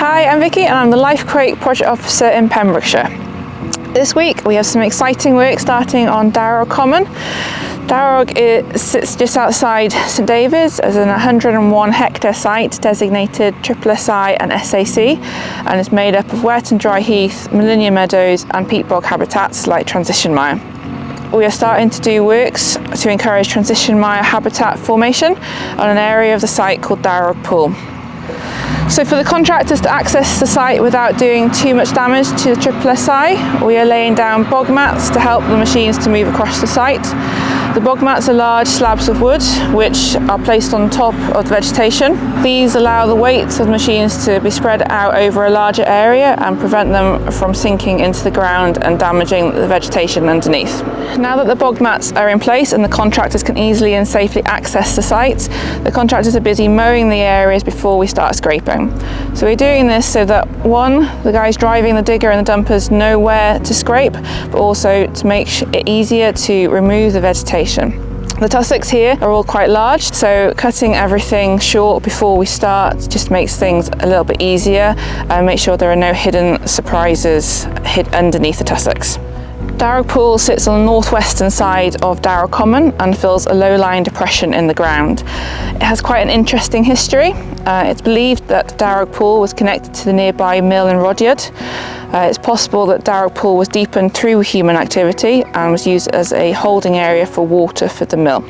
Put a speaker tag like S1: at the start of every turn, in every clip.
S1: Hi, I'm Vicky and I'm the LIFEquake Project Officer in Pembrokeshire. This week we have some exciting work starting on Dowrog Common. Dowrog sits just outside St David's as an 101 hectare site designated SSSI and SAC, and is made up of wet and dry heath, Millennium meadows and peat bog habitats like transition mire. We are starting to do works to encourage transition mire habitat formation on an area of the site called Dowrog Pool. So for the contractors to access the site without doing too much damage to the SSSI, we are laying down bog mats to help the machines to move across the site. The bog mats are large slabs of wood which are placed on top of the vegetation. These allow the weights of the machines to be spread out over a larger area and prevent them from sinking into the ground and damaging the vegetation underneath. Now that the bog mats are in place and the contractors can easily and safely access the site, the contractors are busy mowing the areas before we start scraping. So we're doing this so that one, the guys driving the digger and the dumpers know where to scrape, but also to make it easier to remove the vegetation. The tussocks here are all quite large, so cutting everything short before we start just makes things a little bit easier and make sure there are no hidden surprises hid underneath the tussocks. Dowrog Pool sits on the northwestern side of Dowrog Common and fills a low-lying depression in the ground. It has quite an interesting history. It's believed that Dowrog Pool was connected to the nearby mill in Rodyard. It's possible that Dowrog Pool was deepened through human activity and was used as a holding area for water for the mill.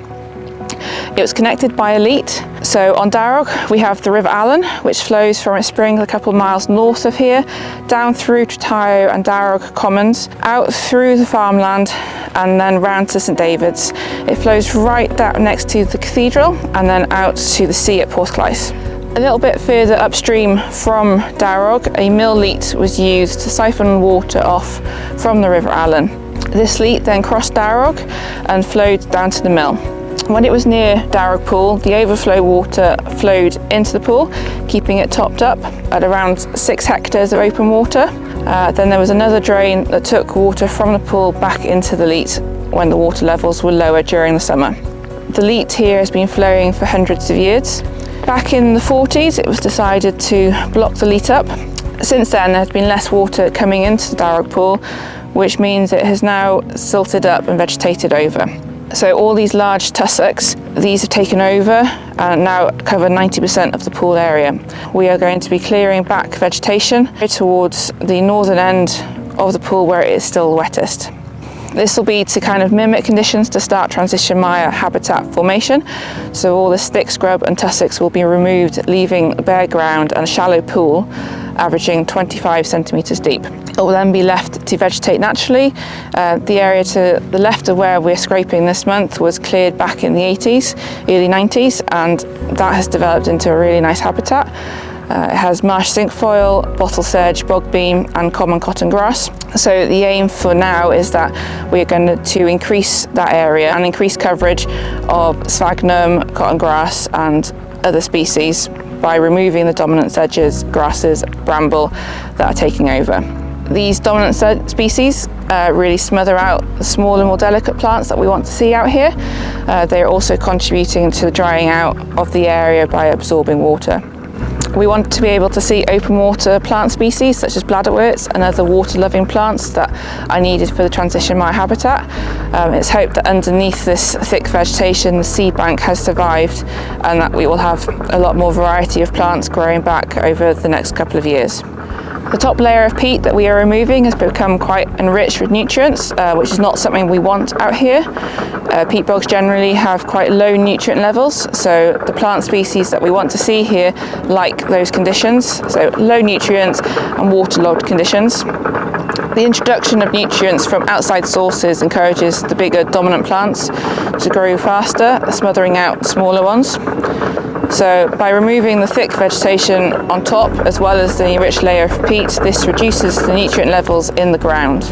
S1: It was connected by a leat. So on Dowrog we have the River Allen, which flows from its spring a couple of miles north of here, down through Tretayo and Dowrog Commons, out through the farmland and then round to St David's. It flows right down next to the cathedral and then out to the sea at Porthclais. A little bit further upstream from Dowrog, a mill leat was used to siphon water off from the River Allen. This leat then crossed Dowrog and flowed down to the mill. When it was near Dowrog Pool, the overflow water flowed into the pool, keeping it topped up at around 6 hectares of open water. Then there was another drain that took water from the pool back into the leat when the water levels were lower during the summer. The leat here has been flowing for hundreds of years. Back in the 40s, it was decided to block the leat up. Since then, there's been less water coming into the Dowrog Pool, which means it has now silted up and vegetated over. So all these large tussocks, these have taken over and now cover 90% of the pool area. We are going to be clearing back vegetation towards the northern end of the pool where it is still the wettest. This will be to kind of mimic conditions to start transition mire habitat formation. So all this thick scrub and tussocks will be removed, leaving bare ground and a shallow pool averaging 25 centimetres deep. It will then be left to vegetate naturally. The area to the left of where we're scraping this month was cleared back in the 80s, early 90s, and that has developed into a really nice habitat. It has marsh cinquefoil, bottle sedge, bog beam and common cotton grass. So the aim for now is that we're going to increase that area and increase coverage of sphagnum, cotton grass and other species by removing the dominant sedges, grasses, bramble that are taking over. These dominant species really smother out the smaller, more delicate plants that we want to see out here. They're also contributing to the drying out of the area by absorbing water. We want to be able to see open water plant species such as bladderworts and other water-loving plants that are needed for the transition mire habitat. It's hoped that underneath this thick vegetation the seed bank has survived and that we will have a lot more variety of plants growing back over the next couple of years. The top layer of peat that we are removing has become quite enriched with nutrients, which is not something we want out here. Peat bogs generally have quite low nutrient levels, so the plant species that we want to see here like those conditions, so low nutrients and waterlogged conditions. The introduction of nutrients from outside sources encourages the bigger dominant plants to grow faster, smothering out smaller ones. So by removing the thick vegetation on top as well as the enriched layer of peat, this reduces the nutrient levels in the ground.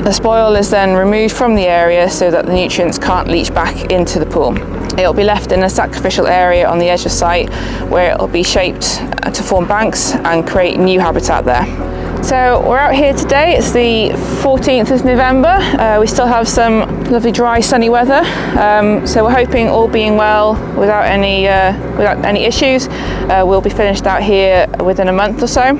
S1: The spoil is then removed from the area so that the nutrients can't leach back into the pool. It will be left in a sacrificial area on the edge of site where it will be shaped to form banks and create new habitat there. So we're out here today, it's the 14th of November. We still have some lovely dry sunny weather, so we're hoping, all being well, without any issues, we'll be finished out here within a month or so.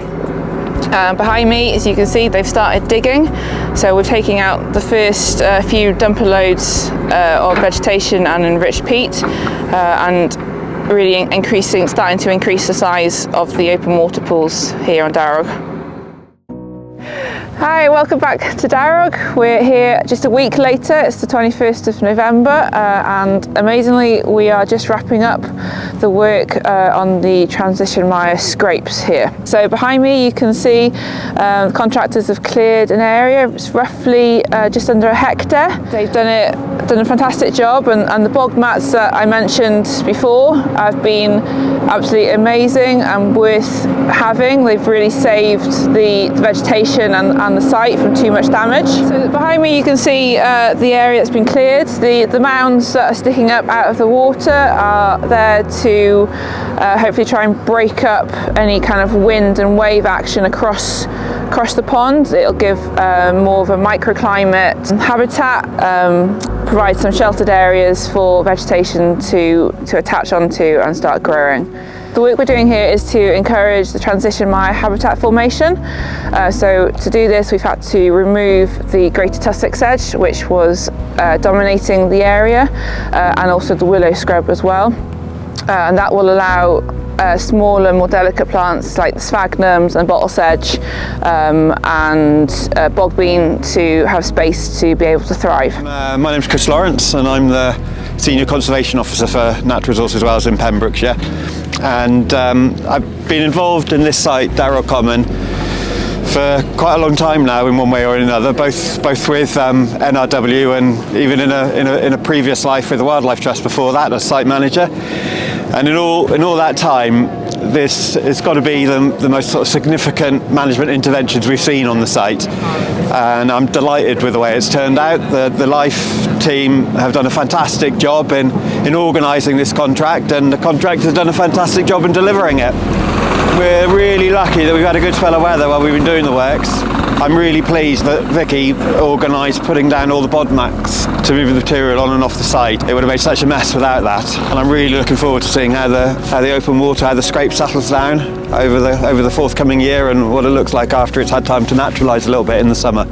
S1: Behind me, as you can see, they've started digging. So we're taking out the first few dumper loads of vegetation and enriched peat, and really starting to increase the size of the open water pools here on Dowrog. Hi, welcome back to Dowrog. We're here just a week later. It's the 21st of November, and amazingly we are just wrapping up the work on the transition mire scrapes here. So behind me you can see the contractors have cleared an area. It's roughly just under a hectare. They've done a fantastic job, and the bog mats that I mentioned before have been absolutely amazing and worth having. They've really saved the vegetation and the site from too much damage. So behind me you can see the area that's been cleared. The mounds that are sticking up out of the water are there to hopefully try and break up any kind of wind and wave action across the pond. It'll give more of a microclimate habitat, provide some sheltered areas for vegetation to attach onto and start growing. The work we're doing here is to encourage the transition mire habitat formation. So to do this we've had to remove the greater tussock sedge, which was dominating the area, and also the willow scrub as well. And that will allow smaller, more delicate plants like the sphagnums and bottle sedge and bogbean to have space to be able to thrive.
S2: My name's Chris Lawrence, and I'm the Senior Conservation Officer for Natural Resources Wales in Pembrokeshire. And I've been involved in this site, Dowrog Common, for quite a long time now in one way or another, both with NRW and even in a previous life with the Wildlife Trust before that as site manager. And in all that time, this has got to be the most sort of significant management interventions we've seen on the site, and I'm delighted with the way it's turned out. The Life team have done a fantastic job in organising this contract, and the contractor has done a fantastic job in delivering it. We're really lucky that we've had a good spell of weather while we've been doing the works. I'm really pleased that Vicky organised putting down all the bod mats to move the material on and off the site. It would have made such a mess without that, and I'm really looking forward to seeing how the open water, how the scrape settles down over the forthcoming year, and what it looks like after it's had time to naturalise a little bit in the summer.